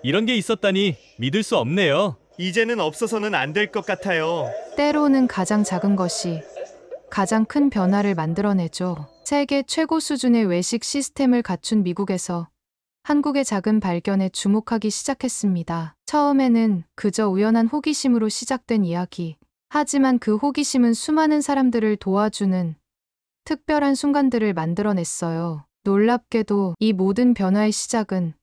이런 게 있었다니 믿을 수 없네요. 이제는 없어서는 안 될 것 같아요. 때로는 가장 작은 것이 가장 큰 변화를 만들어내죠. 세계 최고 수준의 외식 시스템을 갖춘 미국에서 한국의 작은 발견에 주목하기 시작했습니다. 처음에는 그저 우연한 호기심으로 시작된 이야기. 하지만 그 호기심은 수많은 사람들을 도와주는 특별한 순간들을 만들어냈어요. 놀랍게도 이 모든 변화의 시작은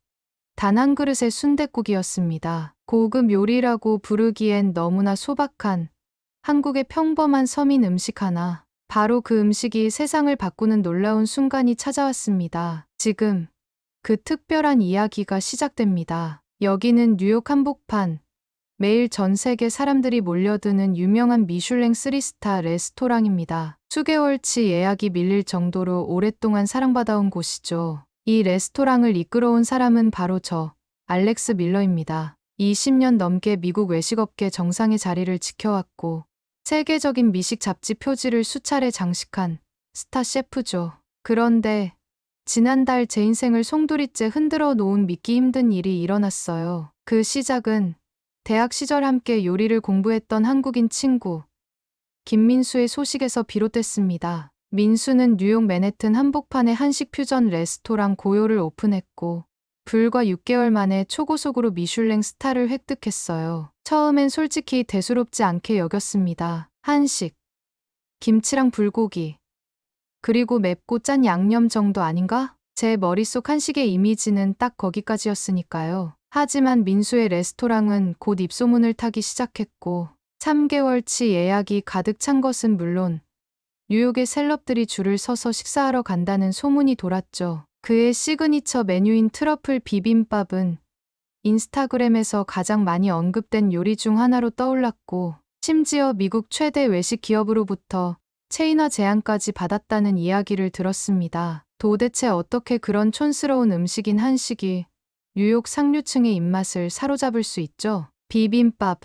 단 한 그릇의 순댓국이었습니다. 고급 요리라고 부르기엔 너무나 소박한 한국의 평범한 서민 음식 하나. 바로 그 음식이 세상을 바꾸는 놀라운 순간이 찾아왔습니다. 지금 그 특별한 이야기가 시작됩니다. 여기는 뉴욕 한복판. 매일 전 세계 사람들이 몰려드는 유명한 미슐랭 3스타 레스토랑입니다. 수개월치 예약이 밀릴 정도로 오랫동안 사랑받아온 곳이죠. 이 레스토랑을 이끌어온 사람은 바로 저, 알렉스 밀러입니다. 20년 넘게 미국 외식업계 정상의 자리를 지켜왔고 세계적인 미식 잡지 표지를 수차례 장식한 스타 셰프죠. 그런데 지난달 제 인생을 송두리째 흔들어 놓은 믿기 힘든 일이 일어났어요. 그 시작은 대학 시절 함께 요리를 공부했던 한국인 친구 김민수의 소식에서 비롯됐습니다. 민수는 뉴욕 맨해튼 한복판의 한식 퓨전 레스토랑 고요를 오픈했고 불과 6개월 만에 초고속으로 미슐랭 스타를 획득했어요. 처음엔 솔직히 대수롭지 않게 여겼습니다. 한식, 김치랑 불고기, 그리고 맵고 짠 양념 정도 아닌가? 제 머릿속 한식의 이미지는 딱 거기까지였으니까요. 하지만 민수의 레스토랑은 곧 입소문을 타기 시작했고 3개월치 예약이 가득 찬 것은 물론 뉴욕의 셀럽들이 줄을 서서 식사하러 간다는 소문이 돌았죠. 그의 시그니처 메뉴인 트러플 비빔밥은 인스타그램에서 가장 많이 언급된 요리 중 하나로 떠올랐고 심지어 미국 최대 외식 기업으로부터 체인화 제안까지 받았다는 이야기를 들었습니다. 도대체 어떻게 그런 촌스러운 음식인 한식이 뉴욕 상류층의 입맛을 사로잡을 수 있죠? 비빔밥.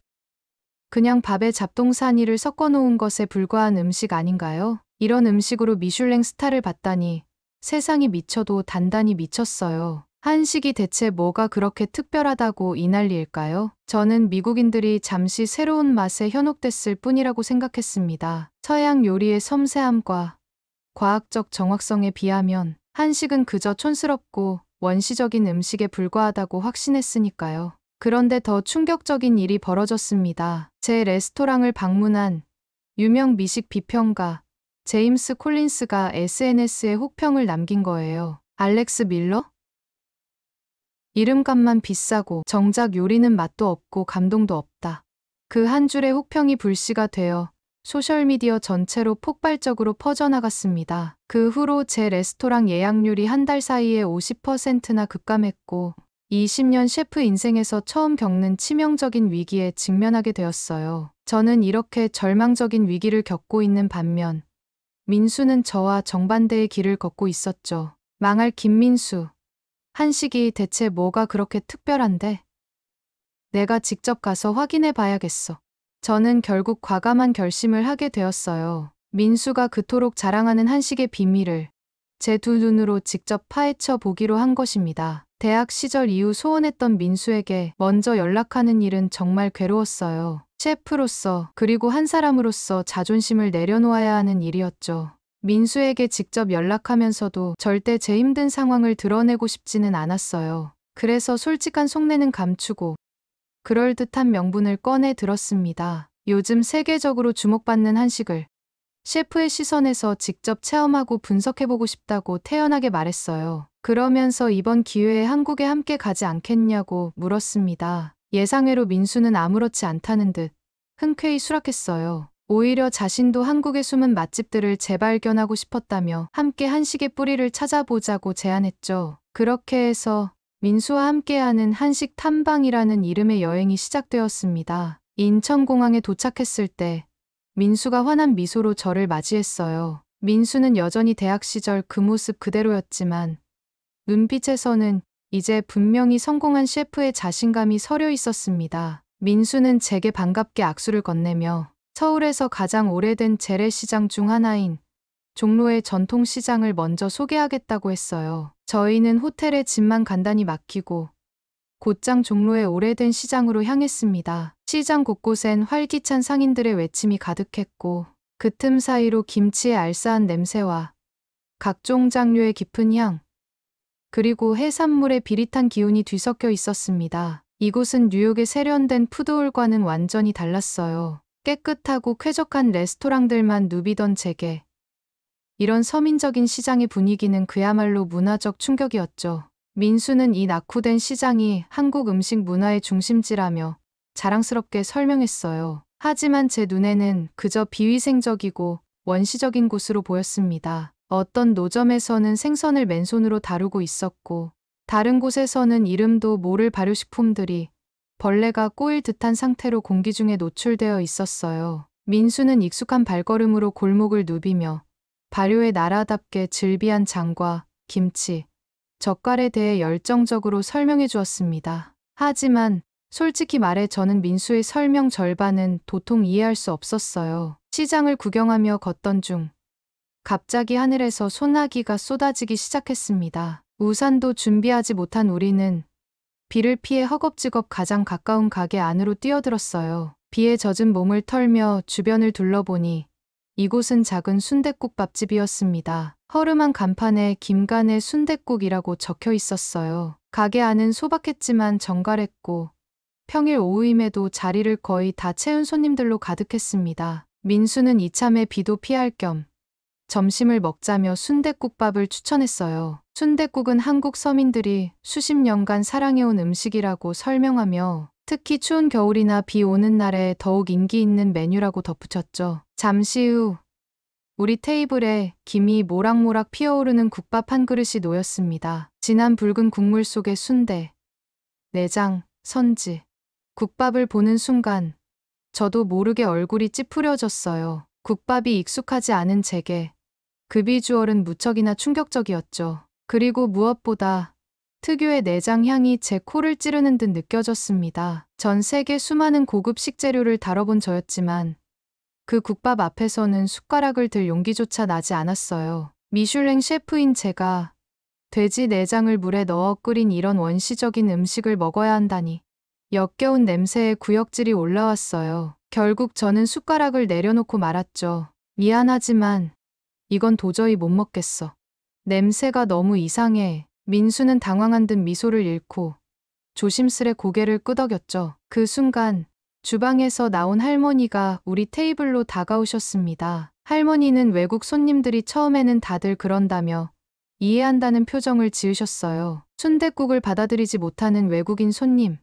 그냥 밥에 잡동사니를 섞어 놓은 것에 불과한 음식 아닌가요? 이런 음식으로 미슐랭 스타를 받다니 세상이 미쳐도 단단히 미쳤어요. 한식이 대체 뭐가 그렇게 특별하다고 이 난리일까요? 저는 미국인들이 잠시 새로운 맛에 현혹됐을 뿐이라고 생각했습니다. 서양 요리의 섬세함과 과학적 정확성에 비하면 한식은 그저 촌스럽고 원시적인 음식에 불과하다고 확신했으니까요. 그런데 더 충격적인 일이 벌어졌습니다. 제 레스토랑을 방문한 유명 미식 비평가 제임스 콜린스가 SNS에 혹평을 남긴 거예요. 알렉스 밀러? 이름값만 비싸고 정작 요리는 맛도 없고 감동도 없다. 그 한 줄의 혹평이 불씨가 되어 소셜미디어 전체로 폭발적으로 퍼져나갔습니다. 그 후로 제 레스토랑 예약률이 한 달 사이에 50%나 급감했고 20년 셰프 인생에서 처음 겪는 치명적인 위기에 직면하게 되었어요. 저는 이렇게 절망적인 위기를 겪고 있는 반면 민수는 저와 정반대의 길을 걷고 있었죠. 망할 김민수. 한식이 대체 뭐가 그렇게 특별한데? 내가 직접 가서 확인해 봐야겠어. 저는 결국 과감한 결심을 하게 되었어요. 민수가 그토록 자랑하는 한식의 비밀을 제 두 눈으로 직접 파헤쳐 보기로 한 것입니다. 대학 시절 이후 소원했던 민수에게 먼저 연락하는 일은 정말 괴로웠어요. 셰프로서 그리고 한 사람으로서 자존심을 내려놓아야 하는 일이었죠. 민수에게 직접 연락하면서도 절대 제 힘든 상황을 드러내고 싶지는 않았어요. 그래서 솔직한 속내는 감추고 그럴듯한 명분을 꺼내 들었습니다. 요즘 세계적으로 주목받는 한식을 셰프의 시선에서 직접 체험하고 분석해보고 싶다고 태연하게 말했어요. 그러면서 이번 기회에 한국에 함께 가지 않겠냐고 물었습니다. 예상외로 민수는 아무렇지 않다는 듯 흔쾌히 수락했어요. 오히려 자신도 한국의 숨은 맛집들을 재발견하고 싶었다며 함께 한식의 뿌리를 찾아보자고 제안했죠. 그렇게 해서 민수와 함께하는 한식 탐방이라는 이름의 여행이 시작되었습니다. 인천공항에 도착했을 때 민수가 환한 미소로 저를 맞이했어요. 민수는 여전히 대학 시절 그 모습 그대로였지만 눈빛에서는 이제 분명히 성공한 셰프의 자신감이 서려 있었습니다. 민수는 제게 반갑게 악수를 건네며 서울에서 가장 오래된 재래시장 중 하나인 종로의 전통시장을 먼저 소개하겠다고 했어요. 저희는 호텔에 짐만 간단히 맡기고 곧장 종로의 오래된 시장으로 향했습니다. 시장 곳곳엔 활기찬 상인들의 외침이 가득했고 그 틈 사이로 김치의 알싸한 냄새와 각종 장류의 깊은 향, 그리고 해산물의 비릿한 기운이 뒤섞여 있었습니다. 이곳은 뉴욕의 세련된 푸드홀과는 완전히 달랐어요. 깨끗하고 쾌적한 레스토랑들만 누비던 제게 이런 서민적인 시장의 분위기는 그야말로 문화적 충격이었죠. 민수는 이 낙후된 시장이 한국 음식 문화의 중심지라며 자랑스럽게 설명했어요. 하지만 제 눈에는 그저 비위생적이고 원시적인 곳으로 보였습니다. 어떤 노점에서는 생선을 맨손으로 다루고 있었고 다른 곳에서는 이름도 모를 발효식품들이 벌레가 꼬일 듯한 상태로 공기 중에 노출되어 있었어요. 민수는 익숙한 발걸음으로 골목을 누비며 발효의 나라답게 즐비한 장과 김치, 젓갈에 대해 열정적으로 설명해 주었습니다. 하지만 솔직히 말해 저는 민수의 설명 절반은 도통 이해할 수 없었어요. 시장을 구경하며 걷던 중 갑자기 하늘에서 소나기가 쏟아지기 시작했습니다. 우산도 준비하지 못한 우리는 비를 피해 허겁지겁 가장 가까운 가게 안으로 뛰어들었어요. 비에 젖은 몸을 털며 주변을 둘러보니 이곳은 작은 순댓국밥집이었습니다. 허름한 간판에 김간의 순댓국이라고 적혀 있었어요. 가게 안은 소박했지만 정갈했고 평일 오후임에도 자리를 거의 다 채운 손님들로 가득했습니다. 민수는 이참에 비도 피할 겸 점심을 먹자며 순댓국밥을 추천했어요. 순댓국은 한국 서민들이 수십 년간 사랑해온 음식이라고 설명하며 특히 추운 겨울이나 비 오는 날에 더욱 인기 있는 메뉴라고 덧붙였죠. 잠시 후 우리 테이블에 김이 모락모락 피어오르는 국밥 한 그릇이 놓였습니다. 진한 붉은 국물 속에 순대, 내장, 선지, 국밥을 보는 순간 저도 모르게 얼굴이 찌푸려졌어요. 국밥이 익숙하지 않은 제게 그 비주얼은 무척이나 충격적이었죠. 그리고 무엇보다 특유의 내장 향이 제 코를 찌르는 듯 느껴졌습니다. 전 세계 수많은 고급 식재료를 다뤄본 저였지만 그 국밥 앞에서는 숟가락을 들 용기조차 나지 않았어요. 미슐랭 셰프인 제가 돼지 내장을 물에 넣어 끓인 이런 원시적인 음식을 먹어야 한다니 역겨운 냄새에 구역질이 올라왔어요. 결국 저는 숟가락을 내려놓고 말았죠. 미안하지만 이건 도저히 못 먹겠어. 냄새가 너무 이상해. 민수는 당황한 듯 미소를 잃고 조심스레 고개를 끄덕였죠. 그 순간 주방에서 나온 할머니가 우리 테이블로 다가오셨습니다. 할머니는 외국 손님들이 처음에는 다들 그런다며 이해한다는 표정을 지으셨어요. 순댓국을 받아들이지 못하는 외국인 손님.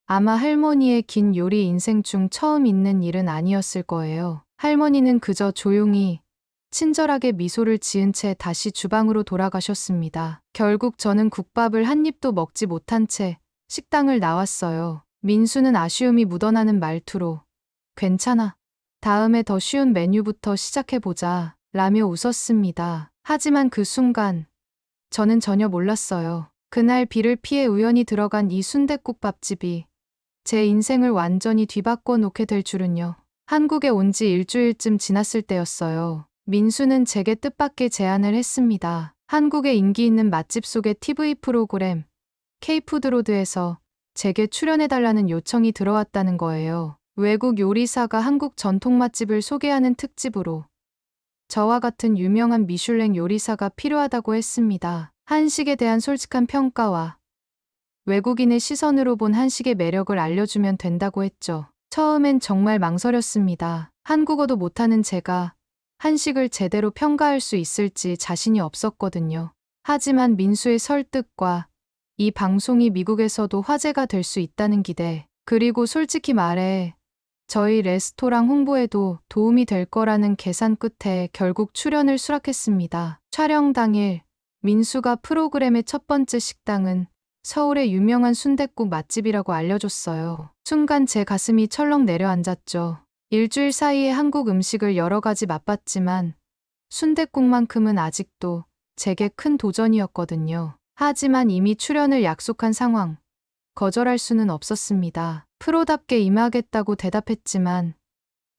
아마 할머니의 긴 요리 인생 중 처음 있는 일은 아니었을 거예요. 할머니는 그저 조용히 친절하게 미소를 지은 채 다시 주방으로 돌아가셨습니다. 결국 저는 국밥을 한 입도 먹지 못한 채 식당을 나왔어요. 민수는 아쉬움이 묻어나는 말투로 괜찮아. 다음에 더 쉬운 메뉴부터 시작해보자 라며 웃었습니다. 하지만 그 순간 저는 전혀 몰랐어요. 그날 비를 피해 우연히 들어간 이 순댓국밥집이 제 인생을 완전히 뒤바꿔 놓게 될 줄은요. 한국에 온 지 일주일쯤 지났을 때였어요. 민수는 제게 뜻밖의 제안을 했습니다. 한국의 인기 있는 맛집 속의 TV 프로그램 K푸드로드에서 제게 출연해달라는 요청이 들어왔다는 거예요. 외국 요리사가 한국 전통 맛집을 소개하는 특집으로 저와 같은 유명한 미슐랭 요리사가 필요하다고 했습니다. 한식에 대한 솔직한 평가와 외국인의 시선으로 본 한식의 매력을 알려주면 된다고 했죠. 처음엔 정말 망설였습니다. 한국어도 못하는 제가 한식을 제대로 평가할 수 있을지 자신이 없었거든요. 하지만 민수의 설득과 이 방송이 미국에서도 화제가 될 수 있다는 기대, 그리고 솔직히 말해 저희 레스토랑 홍보에도 도움이 될 거라는 계산 끝에 결국 출연을 수락했습니다. 촬영 당일 민수가 프로그램의 첫 번째 식당은 서울의 유명한 순댓국 맛집이라고 알려줬어요. 순간 제 가슴이 철렁 내려앉았죠. 일주일 사이에 한국 음식을 여러 가지 맛봤지만 순댓국만큼은 아직도 제게 큰 도전이었거든요. 하지만 이미 출연을 약속한 상황, 거절할 수는 없었습니다. 프로답게 임하겠다고 대답했지만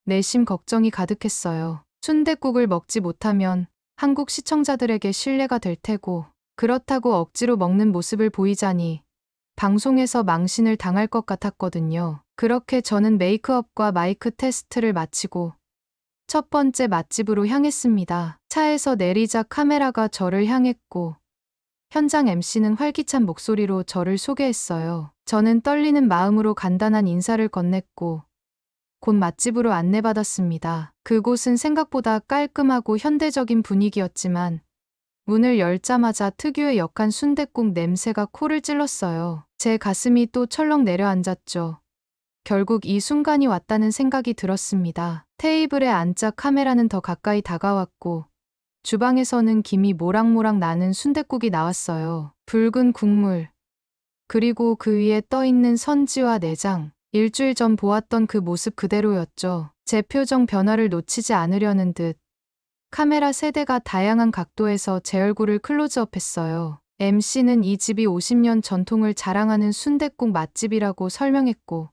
내심 걱정이 가득했어요. 순댓국을 먹지 못하면 한국 시청자들에게 신뢰가 될 테고, 그렇다고 억지로 먹는 모습을 보이자니 방송에서 망신을 당할 것 같았거든요. 그렇게 저는 메이크업과 마이크 테스트를 마치고 첫 번째 맛집으로 향했습니다. 차에서 내리자 카메라가 저를 향했고 현장 MC는 활기찬 목소리로 저를 소개했어요. 저는 떨리는 마음으로 간단한 인사를 건넸고 곧 맛집으로 안내받았습니다. 그곳은 생각보다 깔끔하고 현대적인 분위기였지만 문을 열자마자 특유의 역한 순댓국 냄새가 코를 찔렀어요. 제 가슴이 또 철렁 내려앉았죠. 결국 이 순간이 왔다는 생각이 들었습니다. 테이블에 앉자 카메라는 더 가까이 다가왔고 주방에서는 김이 모락모락 나는 순댓국이 나왔어요. 붉은 국물, 그리고 그 위에 떠있는 선지와 내장. 일주일 전 보았던 그 모습 그대로였죠. 제 표정 변화를 놓치지 않으려는 듯 카메라 세대가 다양한 각도에서 제 얼굴을 클로즈업했어요. MC는 이 집이 50년 전통을 자랑하는 순댓국 맛집이라고 설명했고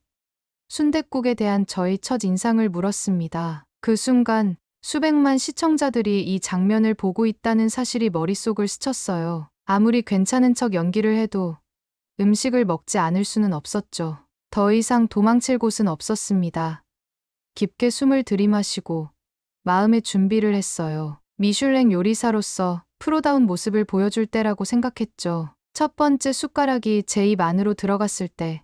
순댓국에 대한 저의 첫 인상을 물었습니다. 그 순간 수백만 시청자들이 이 장면을 보고 있다는 사실이 머릿속을 스쳤어요. 아무리 괜찮은 척 연기를 해도 음식을 먹지 않을 수는 없었죠. 더 이상 도망칠 곳은 없었습니다. 깊게 숨을 들이마시고 마음의 준비를 했어요. 미슐랭 요리사로서 프로다운 모습을 보여줄 때라고 생각했죠. 첫 번째 숟가락이 제 입 안으로 들어갔을 때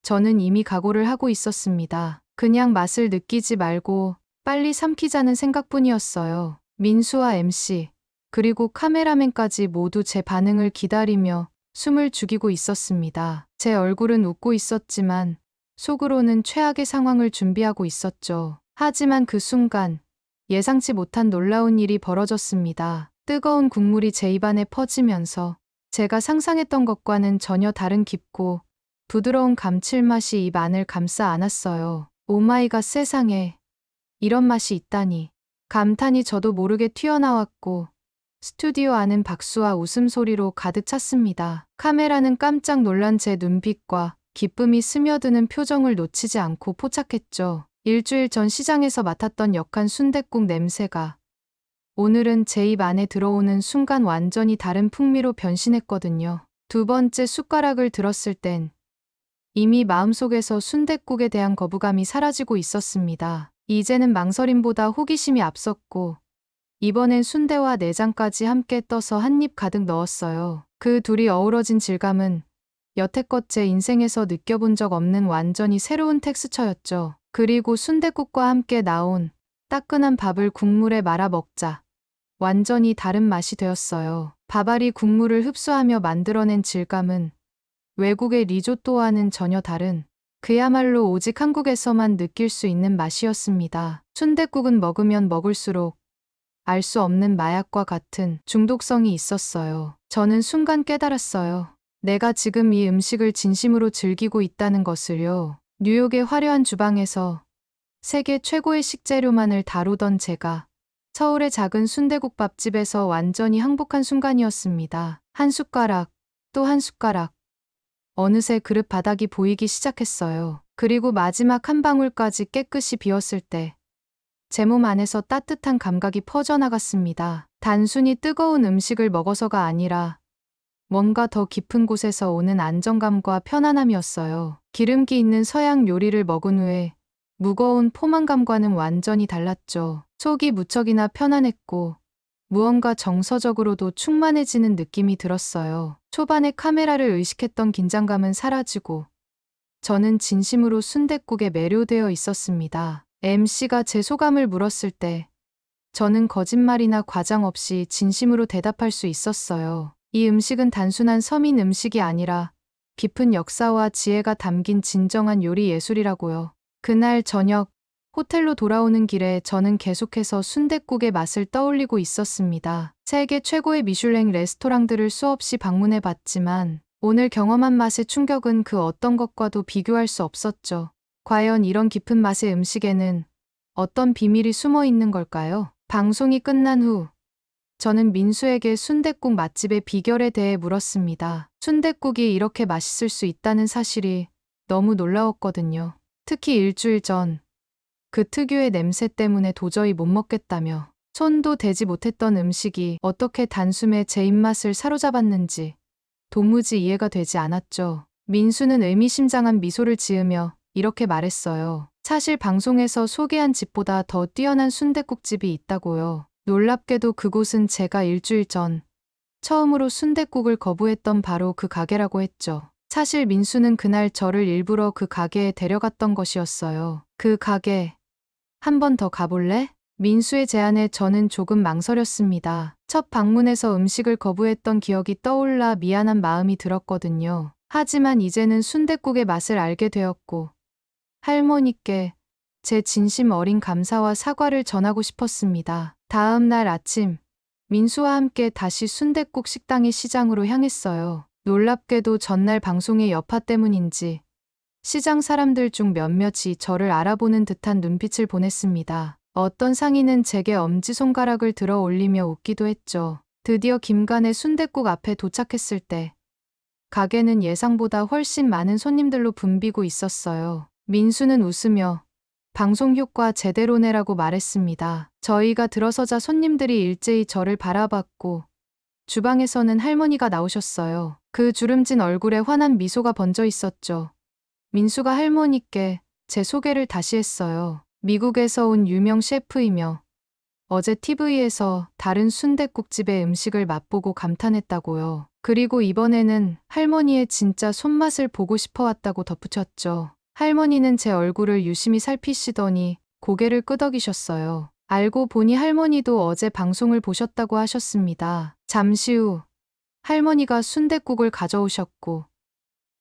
저는 이미 각오를 하고 있었습니다. 그냥 맛을 느끼지 말고 빨리 삼키자는 생각뿐이었어요. 민수와 MC, 그리고 카메라맨까지 모두 제 반응을 기다리며 숨을 죽이고 있었습니다. 제 얼굴은 웃고 있었지만 속으로는 최악의 상황을 준비하고 있었죠. 하지만 그 순간 예상치 못한 놀라운 일이 벌어졌습니다. 뜨거운 국물이 제 입안에 퍼지면서 제가 상상했던 것과는 전혀 다른 깊고 부드러운 감칠맛이 입 안을 감싸 안았어요. 오마이갓, 세상에 이런 맛이 있다니. 감탄이 저도 모르게 튀어나왔고 스튜디오 안은 박수와 웃음소리로 가득 찼습니다. 카메라는 깜짝 놀란 제 눈빛과 기쁨이 스며드는 표정을 놓치지 않고 포착했죠. 일주일 전 시장에서 맡았던 역한 순댓국 냄새가 오늘은 제 입 안에 들어오는 순간 완전히 다른 풍미로 변신했거든요. 두 번째 숟가락을 들었을 땐 이미 마음속에서 순댓국에 대한 거부감이 사라지고 있었습니다. 이제는 망설임보다 호기심이 앞섰고 이번엔 순대와 내장까지 함께 떠서 한 입 가득 넣었어요. 그 둘이 어우러진 질감은 여태껏 제 인생에서 느껴본 적 없는 완전히 새로운 텍스처였죠. 그리고 순댓국과 함께 나온 따끈한 밥을 국물에 말아 먹자 완전히 다른 맛이 되었어요. 밥알이 국물을 흡수하며 만들어낸 질감은 외국의 리조또와는 전혀 다른 그야말로 오직 한국에서만 느낄 수 있는 맛이었습니다. 순댓국은 먹으면 먹을수록 알 수 없는 마약과 같은 중독성이 있었어요. 저는 순간 깨달았어요. 내가 지금 이 음식을 진심으로 즐기고 있다는 것을요. 뉴욕의 화려한 주방에서 세계 최고의 식재료만을 다루던 제가 서울의 작은 순대국밥집에서 완전히 항복한 순간이었습니다. 한 숟가락, 또 한 숟가락. 어느새 그릇 바닥이 보이기 시작했어요. 그리고 마지막 한 방울까지 깨끗이 비웠을 때 제 몸 안에서 따뜻한 감각이 퍼져나갔습니다. 단순히 뜨거운 음식을 먹어서가 아니라 뭔가 더 깊은 곳에서 오는 안정감과 편안함이었어요. 기름기 있는 서양 요리를 먹은 후에 무거운 포만감과는 완전히 달랐죠. 속이 무척이나 편안했고 무언가 정서적으로도 충만해지는 느낌이 들었어요. 초반에 카메라를 의식했던 긴장감은 사라지고 저는 진심으로 순댓국에 매료되어 있었습니다. MC가 제 소감을 물었을 때 저는 거짓말이나 과장 없이 진심으로 대답할 수 있었어요. 이 음식은 단순한 서민 음식이 아니라 깊은 역사와 지혜가 담긴 진정한 요리 예술이라고요. 그날 저녁 호텔로 돌아오는 길에 저는 계속해서 순댓국의 맛을 떠올리고 있었습니다. 세계 최고의 미슐랭 레스토랑들을 수없이 방문해 봤지만 오늘 경험한 맛의 충격은 그 어떤 것과도 비교할 수 없었죠. 과연 이런 깊은 맛의 음식에는 어떤 비밀이 숨어 있는 걸까요? 방송이 끝난 후 저는 민수에게 순댓국 맛집의 비결에 대해 물었습니다. 순댓국이 이렇게 맛있을 수 있다는 사실이 너무 놀라웠거든요. 특히 일주일 전 그 특유의 냄새 때문에 도저히 못 먹겠다며 손도 대지 못했던 음식이 어떻게 단숨에 제 입맛을 사로잡았는지 도무지 이해가 되지 않았죠. 민수는 의미심장한 미소를 지으며 이렇게 말했어요. 사실 방송에서 소개한 집보다 더 뛰어난 순댓국집이 있다고요. 놀랍게도 그곳은 제가 일주일 전 처음으로 순댓국을 거부했던 바로 그 가게라고 했죠. 사실 민수는 그날 저를 일부러 그 가게에 데려갔던 것이었어요. 그 가게, 한 번 더 가볼래? 민수의 제안에 저는 조금 망설였습니다. 첫 방문에서 음식을 거부했던 기억이 떠올라 미안한 마음이 들었거든요. 하지만 이제는 순댓국의 맛을 알게 되었고 할머니께 제 진심 어린 감사와 사과를 전하고 싶었습니다. 다음 날 아침 민수와 함께 다시 순댓국 식당의 시장으로 향했어요. 놀랍게도 전날 방송의 여파 때문인지 시장 사람들 중 몇몇이 저를 알아보는 듯한 눈빛을 보냈습니다. 어떤 상인은 제게 엄지손가락을 들어 올리며 웃기도 했죠. 드디어 김간의 순댓국 앞에 도착했을 때 가게는 예상보다 훨씬 많은 손님들로 붐비고 있었어요. 민수는 웃으며 방송 효과 제대로 내라고 말했습니다. 저희가 들어서자 손님들이 일제히 저를 바라봤고 주방에서는 할머니가 나오셨어요. 그 주름진 얼굴에 환한 미소가 번져 있었죠. 민수가 할머니께 제 소개를 다시 했어요. 미국에서 온 유명 셰프이며 어제 TV에서 다른 순댓국집의 음식을 맛보고 감탄했다고요. 그리고 이번에는 할머니의 진짜 손맛을 보고 싶어 왔다고 덧붙였죠. 할머니는 제 얼굴을 유심히 살피시더니 고개를 끄덕이셨어요. 알고 보니 할머니도 어제 방송을 보셨다고 하셨습니다. 잠시 후 할머니가 순댓국을 가져오셨고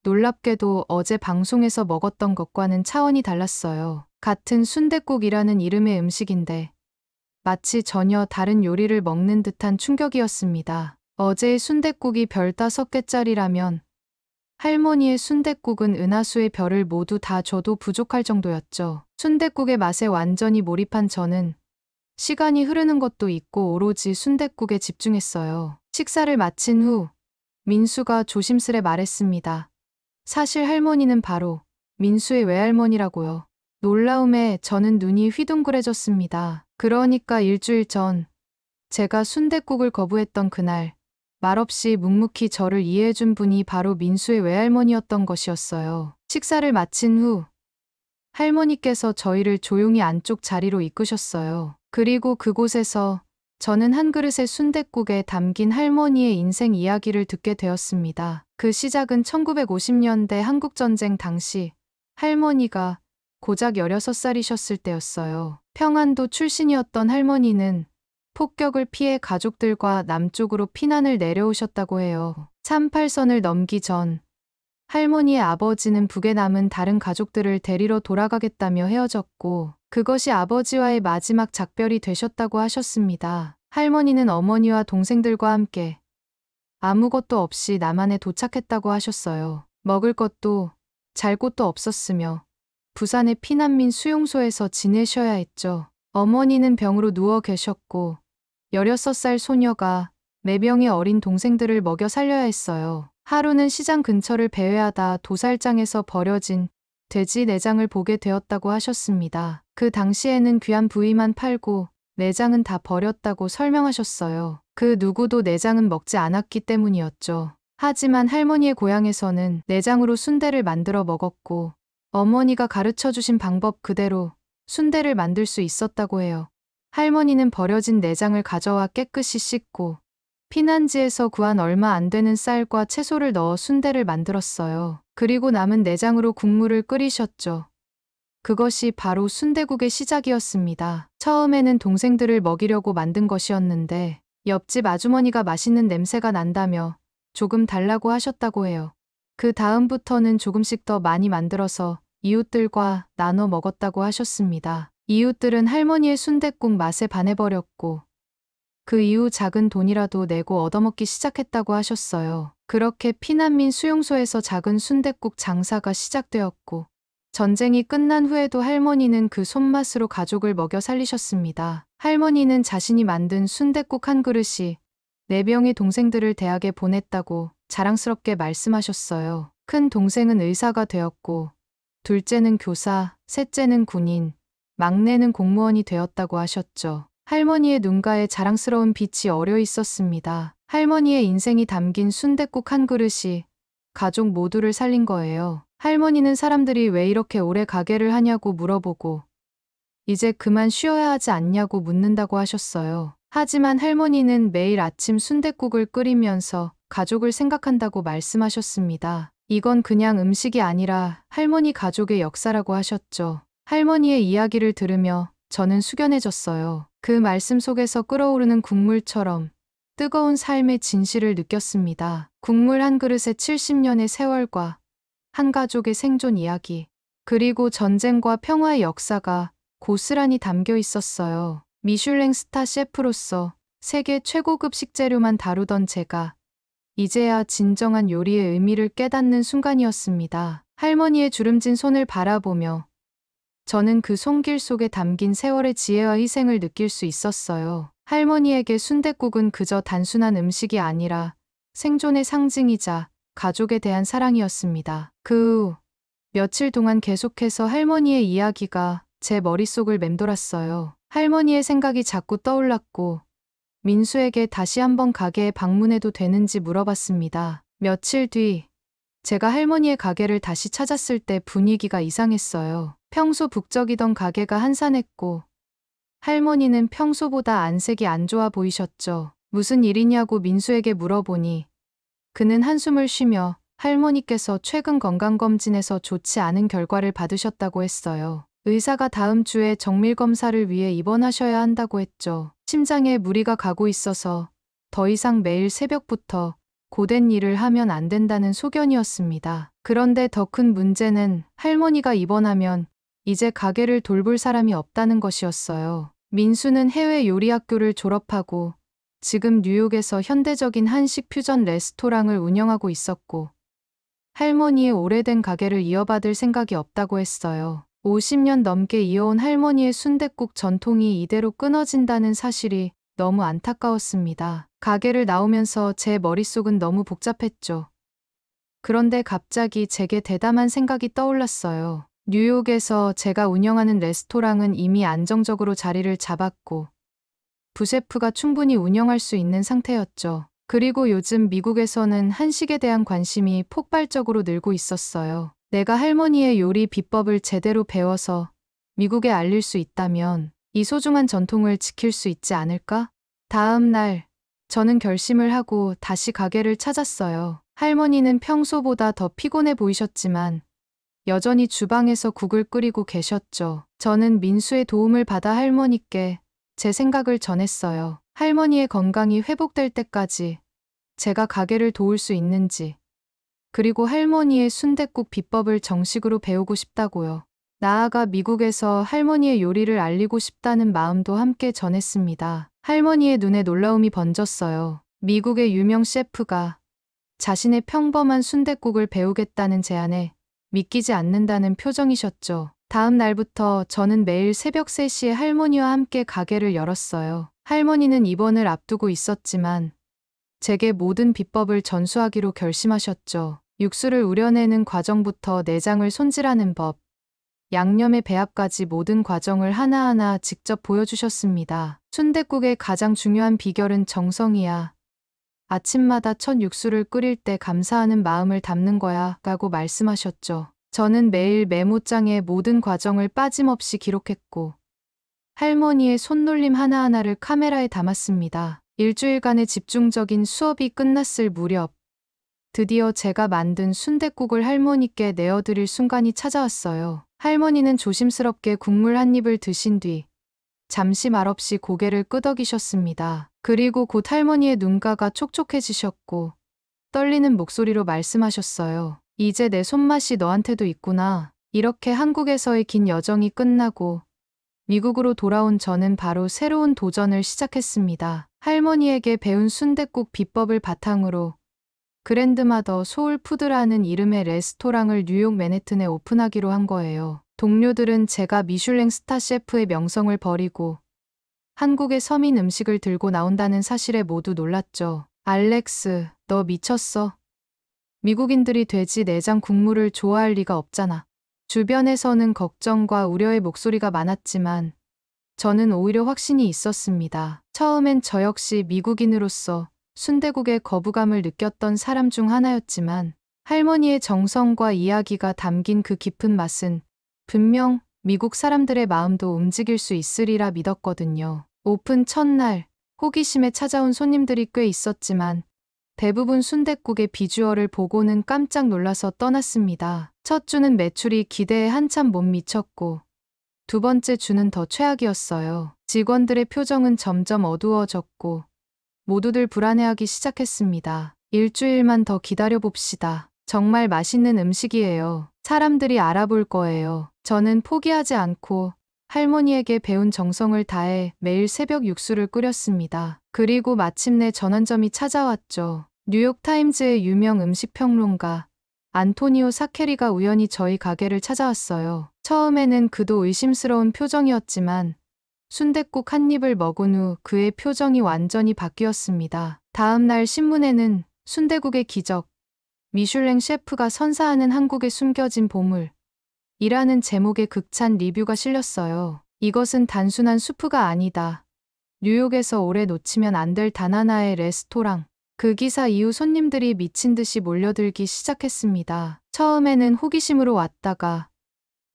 놀랍게도 어제 방송에서 먹었던 것과는 차원이 달랐어요. 같은 순댓국이라는 이름의 음식인데 마치 전혀 다른 요리를 먹는 듯한 충격이었습니다. 어제의 순댓국이 별 5개짜리라면 할머니의 순댓국은 은하수의 별을 모두 다 줘도 부족할 정도였죠. 순댓국의 맛에 완전히 몰입한 저는 시간이 흐르는 것도 잊고 오로지 순댓국에 집중했어요. 식사를 마친 후 민수가 조심스레 말했습니다. 사실 할머니는 바로 민수의 외할머니라고요. 놀라움에 저는 눈이 휘둥그레졌습니다. 그러니까 일주일 전 제가 순댓국을 거부했던 그날 말없이 묵묵히 저를 이해해준 분이 바로 민수의 외할머니였던 것이었어요. 식사를 마친 후 할머니께서 저희를 조용히 안쪽 자리로 이끄셨어요. 그리고 그곳에서 저는 한 그릇의 순댓국에 담긴 할머니의 인생 이야기를 듣게 되었습니다. 그 시작은 1950년대 한국전쟁 당시 할머니가 고작 16살이셨을 때였어요. 평안도 출신이었던 할머니는 폭격을 피해 가족들과 남쪽으로 피난을 내려오셨다고 해요. 38선을 넘기 전 할머니의 아버지는 북에 남은 다른 가족들을 데리러 돌아가겠다며 헤어졌고 그것이 아버지와의 마지막 작별이 되셨다고 하셨습니다. 할머니는 어머니와 동생들과 함께 아무것도 없이 남한에 도착했다고 하셨어요. 먹을 것도 잘 곳도 없었으며 부산의 피난민 수용소에서 지내셔야 했죠. 어머니는 병으로 누워 계셨고 16살 소녀가 4명의 어린 동생들을 먹여 살려야 했어요. 하루는 시장 근처를 배회하다 도살장에서 버려진 돼지 내장을 보게 되었다고 하셨습니다. 그 당시에는 귀한 부위만 팔고 내장은 다 버렸다고 설명하셨어요. 그 누구도 내장은 먹지 않았기 때문이었죠. 하지만 할머니의 고향에서는 내장으로 순대를 만들어 먹었고 어머니가 가르쳐 주신 방법 그대로 순대를 만들 수 있었다고 해요. 할머니는 버려진 내장을 가져와 깨끗이 씻고 피난지에서 구한 얼마 안 되는 쌀과 채소를 넣어 순대를 만들었어요. 그리고 남은 내장으로 국물을 끓이셨죠. 그것이 바로 순대국의 시작이었습니다. 처음에는 동생들을 먹이려고 만든 것이었는데 옆집 아주머니가 맛있는 냄새가 난다며 조금 달라고 하셨다고 해요. 그 다음부터는 조금씩 더 많이 만들어서 이웃들과 나눠 먹었다고 하셨습니다. 이웃들은 할머니의 순댓국 맛에 반해버렸고 그 이후 작은 돈이라도 내고 얻어먹기 시작했다고 하셨어요. 그렇게 피난민 수용소에서 작은 순댓국 장사가 시작되었고 전쟁이 끝난 후에도 할머니는 그 손맛으로 가족을 먹여 살리셨습니다. 할머니는 자신이 만든 순댓국 한 그릇이 4명의 동생들을 대학에 보냈다고 자랑스럽게 말씀하셨어요. 큰 동생은 의사가 되었고 둘째는 교사, 셋째는 군인, 막내는 공무원이 되었다고 하셨죠. 할머니의 눈가에 자랑스러운 빛이 어려 있었습니다. 할머니의 인생이 담긴 순댓국 한 그릇이 가족 모두를 살린 거예요. 할머니는 사람들이 왜 이렇게 오래 가게를 하냐고 물어보고 이제 그만 쉬어야 하지 않냐고 묻는다고 하셨어요. 하지만 할머니는 매일 아침 순댓국을 끓이면서 가족을 생각한다고 말씀하셨습니다. 이건 그냥 음식이 아니라 할머니 가족의 역사라고 하셨죠. 할머니의 이야기를 들으며 저는 숙연해졌어요. 그 말씀 속에서 끓어오르는 국물처럼 뜨거운 삶의 진실을 느꼈습니다. 국물 한 그릇에 70년의 세월과 한 가족의 생존 이야기, 그리고 전쟁과 평화의 역사가 고스란히 담겨 있었어요. 미슐랭 스타 셰프로서 세계 최고급 식재료만 다루던 제가 이제야 진정한 요리의 의미를 깨닫는 순간이었습니다. 할머니의 주름진 손을 바라보며 저는 그 손길 속에 담긴 세월의 지혜와 희생을 느낄 수 있었어요. 할머니에게 순댓국은 그저 단순한 음식이 아니라 생존의 상징이자 가족에 대한 사랑이었습니다. 그 후 며칠 동안 계속해서 할머니의 이야기가 제 머릿속을 맴돌았어요. 할머니의 생각이 자꾸 떠올랐고 민수에게 다시 한번 가게에 방문해도 되는지 물어봤습니다. 며칠 뒤 제가 할머니의 가게를 다시 찾았을 때 분위기가 이상했어요. 평소 북적이던 가게가 한산했고 할머니는 평소보다 안색이 안 좋아 보이셨죠. 무슨 일이냐고 민수에게 물어보니 그는 한숨을 쉬며 할머니께서 최근 건강검진에서 좋지 않은 결과를 받으셨다고 했어요. 의사가 다음 주에 정밀검사를 위해 입원하셔야 한다고 했죠. 심장에 무리가 가고 있어서 더 이상 매일 새벽부터 고된 일을 하면 안 된다는 소견이었습니다. 그런데 더 큰 문제는 할머니가 입원하면 이제 가게를 돌볼 사람이 없다는 것이었어요. 민수는 해외 요리학교를 졸업하고 지금 뉴욕에서 현대적인 한식 퓨전 레스토랑을 운영하고 있었고 할머니의 오래된 가게를 이어받을 생각이 없다고 했어요. 50년 넘게 이어온 할머니의 순댓국 전통이 이대로 끊어진다는 사실이 너무 안타까웠습니다. 가게를 나오면서 제 머릿속은 너무 복잡했죠. 그런데 갑자기 제게 대담한 생각이 떠올랐어요. 뉴욕에서 제가 운영하는 레스토랑은 이미 안정적으로 자리를 잡았고 부셰프가 충분히 운영할 수 있는 상태였죠. 그리고 요즘 미국에서는 한식에 대한 관심이 폭발적으로 늘고 있었어요. 내가 할머니의 요리 비법을 제대로 배워서 미국에 알릴 수 있다면 이 소중한 전통을 지킬 수 있지 않을까? 다음 날 저는 결심을 하고 다시 가게를 찾았어요. 할머니는 평소보다 더 피곤해 보이셨지만 여전히 주방에서 국을 끓이고 계셨죠. 저는 민수의 도움을 받아 할머니께 제 생각을 전했어요. 할머니의 건강이 회복될 때까지 제가 가게를 도울 수 있는지, 그리고 할머니의 순댓국 비법을 정식으로 배우고 싶다고요. 나아가 미국에서 할머니의 요리를 알리고 싶다는 마음도 함께 전했습니다. 할머니의 눈에 놀라움이 번졌어요. 미국의 유명 셰프가 자신의 평범한 순댓국을 배우겠다는 제안에 믿기지 않는다는 표정이셨죠. 다음 날부터 저는 매일 새벽 3시에 할머니와 함께 가게를 열었어요. 할머니는 입원을 앞두고 있었지만 제게 모든 비법을 전수하기로 결심하셨죠. 육수를 우려내는 과정부터 내장을 손질하는 법, 양념의 배합까지 모든 과정을 하나하나 직접 보여주셨습니다. 순댓국의 가장 중요한 비결은 정성이야. 아침마다 첫 육수를 끓일 때 감사하는 마음을 담는 거야 라고 말씀하셨죠. 저는 매일 메모장에 모든 과정을 빠짐없이 기록했고 할머니의 손놀림 하나하나를 카메라에 담았습니다. 일주일간의 집중적인 수업이 끝났을 무렵 드디어 제가 만든 순댓국을 할머니께 내어드릴 순간이 찾아왔어요. 할머니는 조심스럽게 국물 한 입을 드신 뒤 잠시 말없이 고개를 끄덕이셨습니다. 그리고 곧 할머니의 눈가가 촉촉해지셨고 떨리는 목소리로 말씀하셨어요. 이제 내 손맛이 너한테도 있구나. 이렇게 한국에서의 긴 여정이 끝나고 미국으로 돌아온 저는 바로 새로운 도전을 시작했습니다. 할머니에게 배운 순댓국 비법을 바탕으로 그랜드마더 소울푸드라는 이름의 레스토랑을 뉴욕 맨해튼에 오픈하기로 한 거예요. 동료들은 제가 미슐랭 스타 셰프의 명성을 버리고 한국의 서민 음식을 들고 나온다는 사실에 모두 놀랐죠. 알렉스, 너 미쳤어? 미국인들이 돼지 내장 국물을 좋아할 리가 없잖아. 주변에서는 걱정과 우려의 목소리가 많았지만 저는 오히려 확신이 있었습니다. 처음엔 저 역시 미국인으로서 순댓국에 거부감을 느꼈던 사람 중 하나였지만 할머니의 정성과 이야기가 담긴 그 깊은 맛은 분명 미국 사람들의 마음도 움직일 수 있으리라 믿었거든요. 오픈 첫날 호기심에 찾아온 손님들이 꽤 있었지만 대부분 순댓국의 비주얼을 보고는 깜짝 놀라서 떠났습니다. 첫 주는 매출이 기대에 한참 못 미쳤고 두 번째 주는 더 최악이었어요. 직원들의 표정은 점점 어두워졌고 모두들 불안해하기 시작했습니다. 일주일만 더 기다려봅시다. 정말 맛있는 음식이에요. 사람들이 알아볼 거예요. 저는 포기하지 않고 할머니에게 배운 정성을 다해 매일 새벽 육수를 끓였습니다. 그리고 마침내 전환점이 찾아왔죠. 뉴욕타임즈의 유명 음식평론가 안토니오 사케리가 우연히 저희 가게를 찾아왔어요. 처음에는 그도 의심스러운 표정이었지만 순댓국 한 입을 먹은 후 그의 표정이 완전히 바뀌었습니다. 다음 날 신문에는 순댓국의 기적, 미슐랭 셰프가 선사하는 한국에 숨겨진 보물 이라는 제목의 극찬 리뷰가 실렸어요. 이것은 단순한 수프가 아니다. 뉴욕에서 오래 놓치면 안 될 단 하나의 레스토랑. 그 기사 이후 손님들이 미친 듯이 몰려들기 시작했습니다. 처음에는 호기심으로 왔다가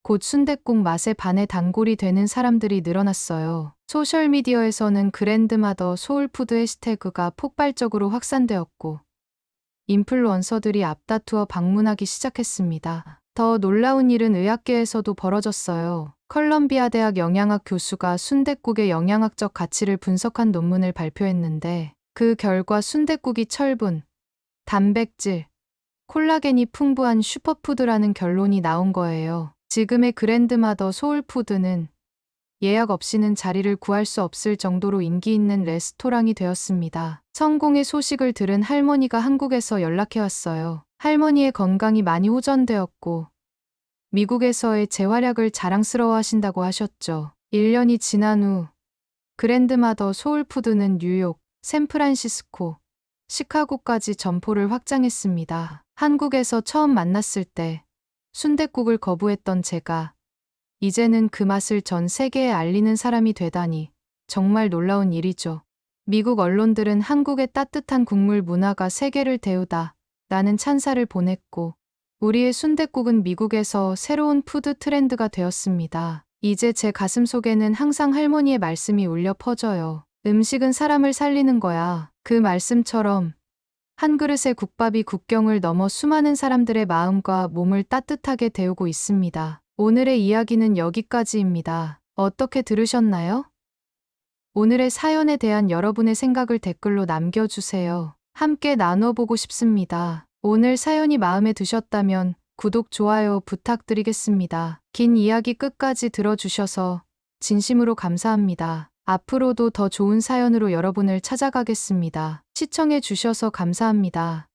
곧 순댓국 맛에 반해 단골이 되는 사람들이 늘어났어요. 소셜미디어에서는 그랜드마더 소울푸드 해시태그가 폭발적으로 확산되었고 인플루언서들이 앞다투어 방문하기 시작했습니다. 더 놀라운 일은 의학계에서도 벌어졌어요. 컬럼비아 대학 영양학 교수가 순댓국의 영양학적 가치를 분석한 논문을 발표했는데 그 결과 순댓국이 철분, 단백질, 콜라겐이 풍부한 슈퍼푸드라는 결론이 나온 거예요. 지금의 그랜드마더 소울푸드는 예약 없이는 자리를 구할 수 없을 정도로 인기 있는 레스토랑이 되었습니다. 성공의 소식을 들은 할머니가 한국에서 연락해왔어요. 할머니의 건강이 많이 호전되었고 미국에서의 재활약을 자랑스러워 하신다고 하셨죠. 1년이 지난 후 그랜드마더 소울푸드는 뉴욕, 샌프란시스코, 시카고까지 점포를 확장했습니다. 한국에서 처음 만났을 때 순댓국을 거부했던 제가 이제는 그 맛을 전 세계에 알리는 사람이 되다니 정말 놀라운 일이죠. 미국 언론들은 한국의 따뜻한 국물 문화가 세계를 데우다 라는 찬사를 보냈고 우리의 순댓국은 미국에서 새로운 푸드 트렌드가 되었습니다. 이제 제 가슴속에는 항상 할머니의 말씀이 울려 퍼져요. 음식은 사람을 살리는 거야. 그 말씀처럼 한 그릇의 국밥이 국경을 넘어 수많은 사람들의 마음과 몸을 따뜻하게 데우고 있습니다. 오늘의 이야기는 여기까지입니다. 어떻게 들으셨나요? 오늘의 사연에 대한 여러분의 생각을 댓글로 남겨주세요. 함께 나눠보고 싶습니다. 오늘 사연이 마음에 드셨다면 구독, 좋아요 부탁드리겠습니다. 긴 이야기 끝까지 들어주셔서 진심으로 감사합니다. 앞으로도 더 좋은 사연으로 여러분을 찾아가겠습니다. 시청해 주셔서 감사합니다.